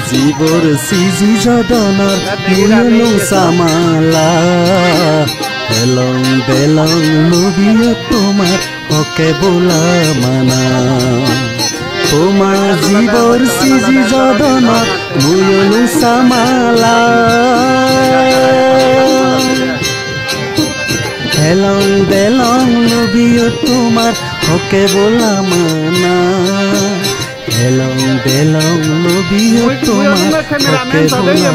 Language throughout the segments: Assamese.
জীবৰ সিজি জদনৰ মুয়নো সামালা হেলং বেলং লবিয় তোমাৰ হকে বোলা মানা তোমাৰ জীবৰ সিজি জদনৰ মুয়নো সামালা হেলং বেলং লবিয় তোমার হকে বোলা মানা Hello, belong, lobby, তোমার হকে বোলা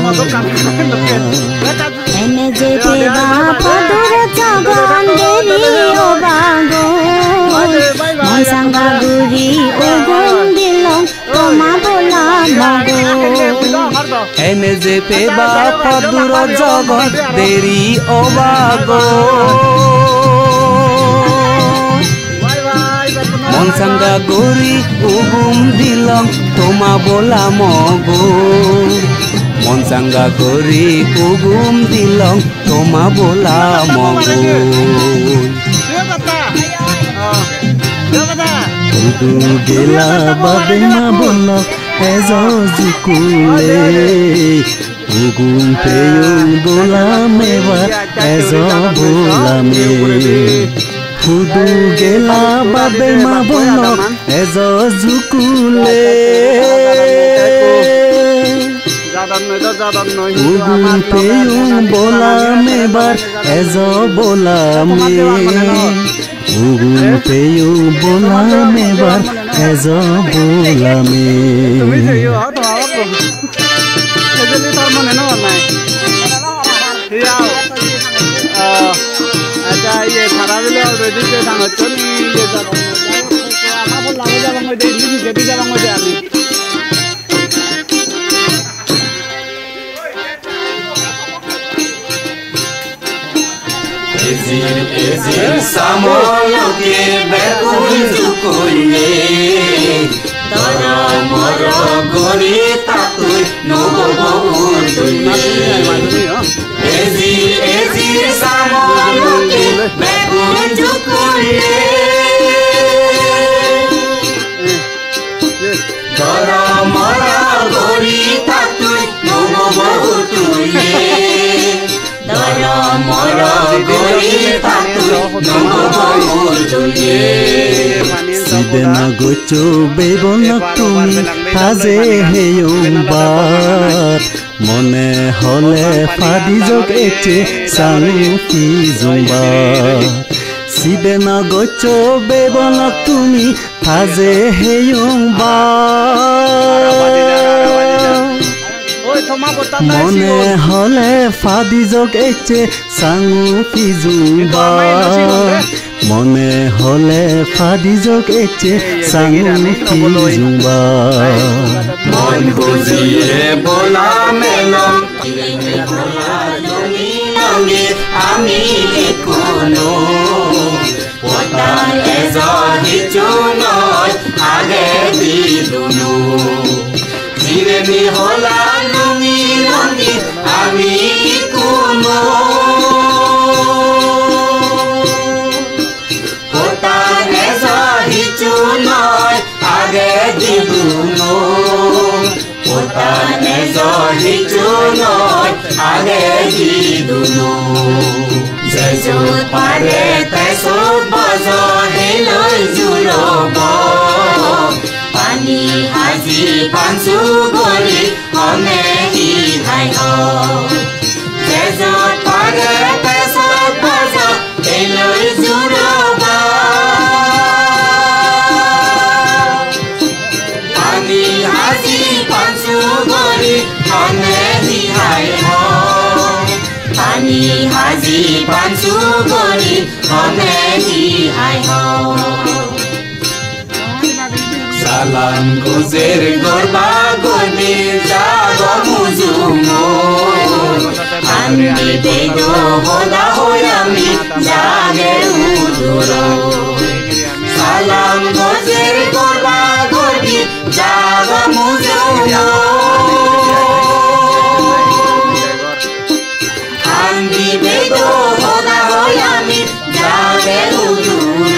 এনে যেতে বাপদুর জগন দেরি ও বাগো মনসাঙ্গা গুরি ও গুণ দিলং তোমা বোলা মাগো এনে যেতে বাপদুর জগন দেরি ও বাগো মনসাঙ্গা গুরি উগুম দিলং তোমা বোলা মগো মনসাঙ্গা গুরি উগুম দিলং তোমা বোলা মগো উদু গেলা বাবে মা বল এজ জুকুলে উগুম পেয়ং বোলা মেবার এজ বোলা মে ফুদু গেলা বাবে মা বল এজ জুকুলে উগুম পেয়ং বোলা মেবার এজ বোলা মে উগুম পেয়ং বোলা মেবার এজ বোলা মে ये खरा दिले ऑलरेडी ते सांगतो नी ये जातो आमा बोल लागे जावा मध्ये इतली जेटी जावा मध्ये आम्ही एजिर सामोलोके बेकुल जुकुले तरा मर गरी तातुई नगो उर्दुले एजिर सामोलोके बेकुल जुकुले तरा मर गरी तातुई नगो उर्दुले Dara mara gori tatu nungo murduye Sidena gocho bebonak tumi taze heyong bar Mone hole fadi jog eche sangu ki zumbar Sidena gocho bebonak tumi taze heyong bar মনে হলে ফাদি যোগ এচে সাঙু পিজুবা মনে হলে ফাদি যোগ এচে সাঙু পিজুবা মন বুঝিয়ে বলা মেলম লঙি আমি কোনো পতালে জহিচু নয় আগে দিদুনো জিরেনি হলা লঙি লঙি আমি কোনো পতালে জহিচু নয় আগে দিদুনো পতালে জহিচু নয় আগে দিদুনো যেজত পাৰে তেজত বজ হেলৈ জুৰব পানী সাজি পাঞ্চু গৰি হমে ইধাই যেজত পাৰে তেজত বজ হেলৈ জুৰব পানী সাজি পাঞ্চু গৰি হমে ইধাই পানী সাজি পাঞ্চু গৰি হমে ইধাই সালাম গুজের গরবা গনি যাব মুজুমো আন্দি বেদো হদা হই আমি জাগে উদুর সালাম গুজের গরবা গনি যাব মুজুমো আন্দি বেদো হদা হই আমি জাগে উদুর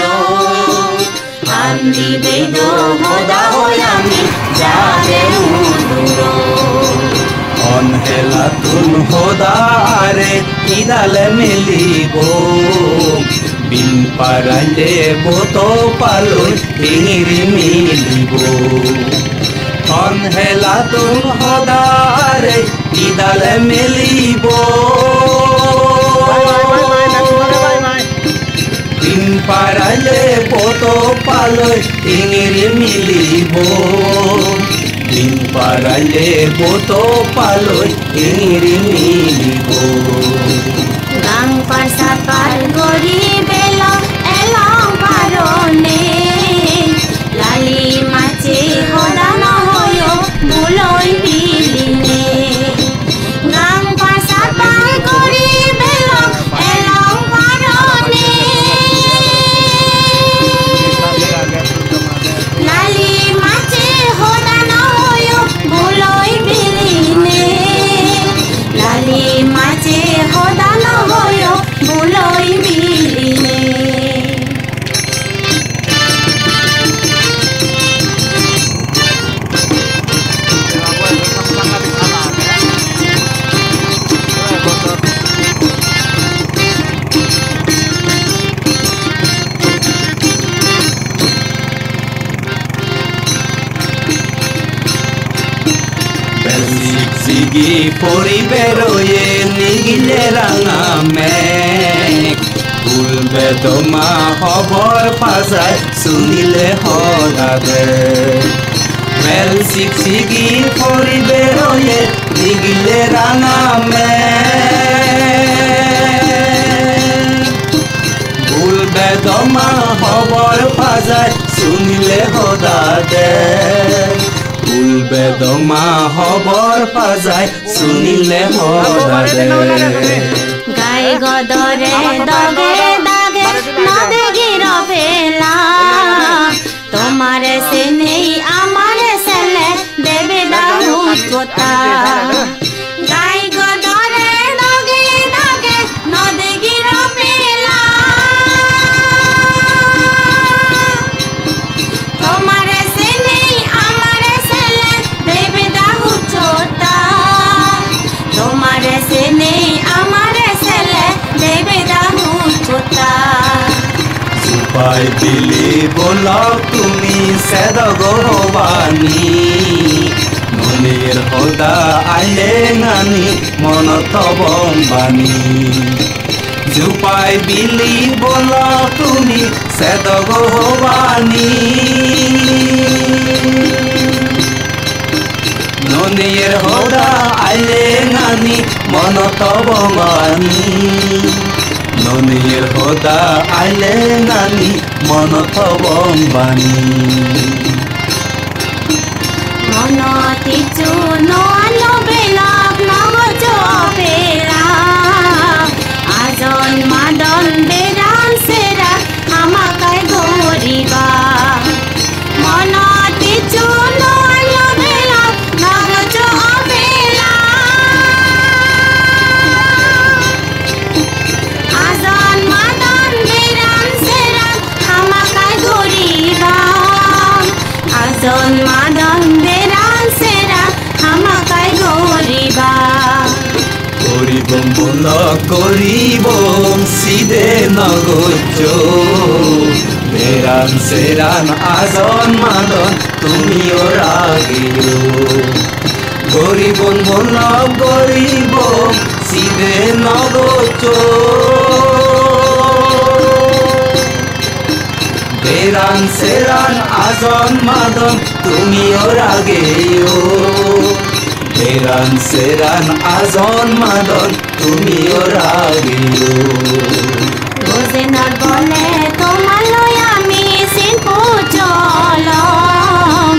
আন্দি বেদো হদা হই আমি যাবে উদুর অনহেলা তুন হদারে ইদালে মেলিব বিন পারাইলে বতো পালই ডিঙিরি মিলিব অনহেলা তুন হদারে ইদালে মেলিব পারাইলে পতো পালই ডিঙিরি মিলিব দিন পারাইলে পতো পালই ডিঙিরি মিলিব গাং পারসা পার গরি বেল এলং পারনে লালি মাছে হদা নহয় বুলই বিলিনে গাং পারসা পার গরি বেল এলং পারনে লালি মাছে হদা নহয় বুলই বিলিনে লালি মাছে হদা নহয় বুলই বিলিনে জিগি পৰি বেৰয়ে নিগিলে ৰাঙা মেঘ ফুলবে দমা খবৰ পাছাই শুনিলে সদাবে বেল চিগি পৰি বেৰয়ে নিগিলে ৰাঙা মেঘ ফুলবে দমা খবৰ পাছাই শুনিলে সদাবে বেদমা হবৰ পাজাই শুনিলে হদাৰে গাই গদরে দগে দাগে নদে গিরবেলা তোমার সে নেই আমার সেলে দেবে দাহু কোতা গাই গদরে দগে দাগে নদে গিরবেলা তোমার সে নেই আমার সেলে দেবে দাহু চোতা তোমার সে নেই আমার সেলে দেবে দাহু চোতা উপাই দিলি বলক তুমি সেদগ হবানি মনের হদা আইলে নানি মন তবম্বানি জুপাই বিলি বল তুমি সেদগ হবানি ননের হদা আইলে নানি মন তবম্বানি ননের হদা আইলে নানি মন তবম্বানি মনতি চুনো বেলাক নগজ বেলা গরিব মূলক গরিব সিদে নগজ বেরান সেরান আজন মাদন তুমিও রাগিও গরিব মূলক গরিব সিদে নগজ বেরান সেরান আজন মাদন তুমিও রাগিও বেরান সেরান আজন মাদন তুমিও রাগিও রোজেনার বলে তোমার লই আমি সিনপু চলম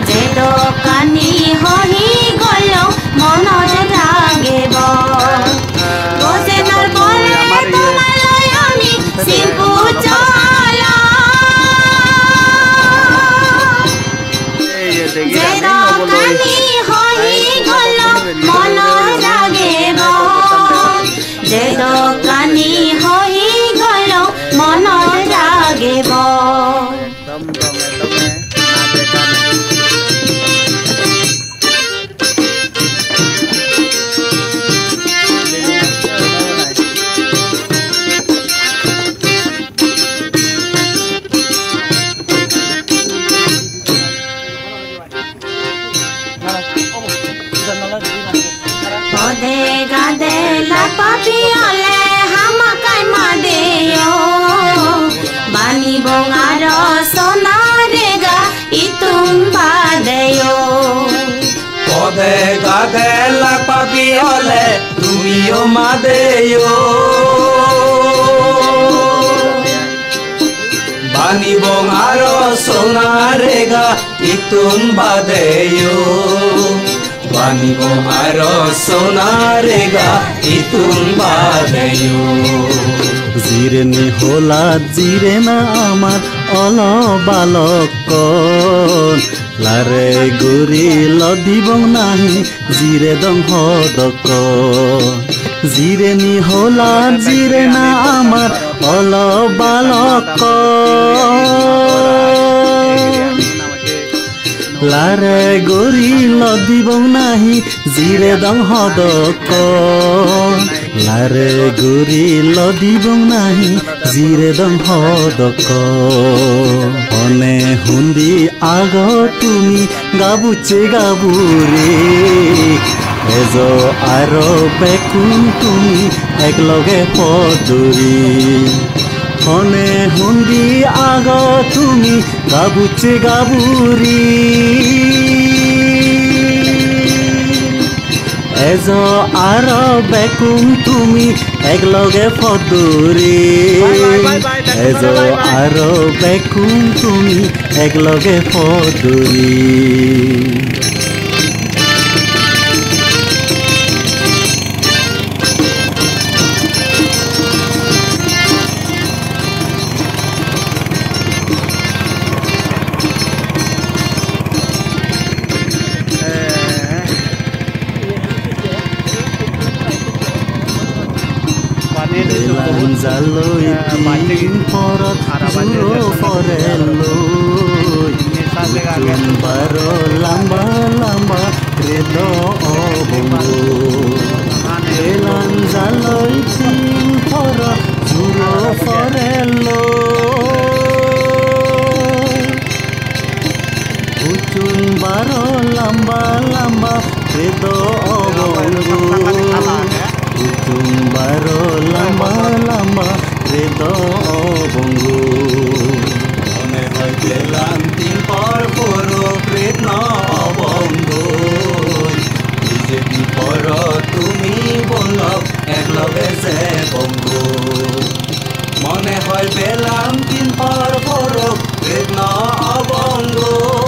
যে দোকানি হহি গল মনত রাগেব রোজেনার বলে তোমার লই আমি সিনপু যে দোকানি হই গল মন রাগেব যে দোকানি হই গল মন রাগেব পদে গাদে লাপাপিয়লে হামাকাই মাদেও বানি বঙার সোনারেগা ইতুম বাদেও পদে গাদে লাপাপিয়লে তুমিও মাদেও বানি বঙার সোনারেগা ইতুম বাদেও বানি বঙার সোনারেগা ইতুম বাদেও জিরে নি হোলা জিরে না আমার অল বালক লারে গুরি লদিব নাহি জিরে দং হদক জিরে নি হোলা জিরে না আমার অল বালক লারে গরি লদিব নাহি জিরে দং হদক লারে গরি লদিব নাহি জিরে দং হদক অনে হুন্দি আগ তুমি গাবুচে গাবুরে এজ আর বেকুন তুমি একলগে পদুরি অনে হুন্দি আগ তুমি গাবুচে গাবুরি এজ আর বেকুম তুমি একলগে পদুরি এজ আর বেকুম তুমি একলগে পদুরি জালই তিন পরত জুরো ফরেলই চুনবার লম্বা লম্বা রেদ অবঙ্গু এলান জালই তিন পরত জুরো ফরেলই চুনবার লম্বা লম্বা রেদ অবঙ্গু তুম্বার লম্বা লম্বা রেদ অবঙ্গু মনে হয় গেলাম তিন পর পর প্রেত ন অবঙ্গু বিজেপি পর তুমি বল একলগে যে বঙ্গু মনে হয় পেলাম তিন পর পর প্রেত ন অবঙ্গু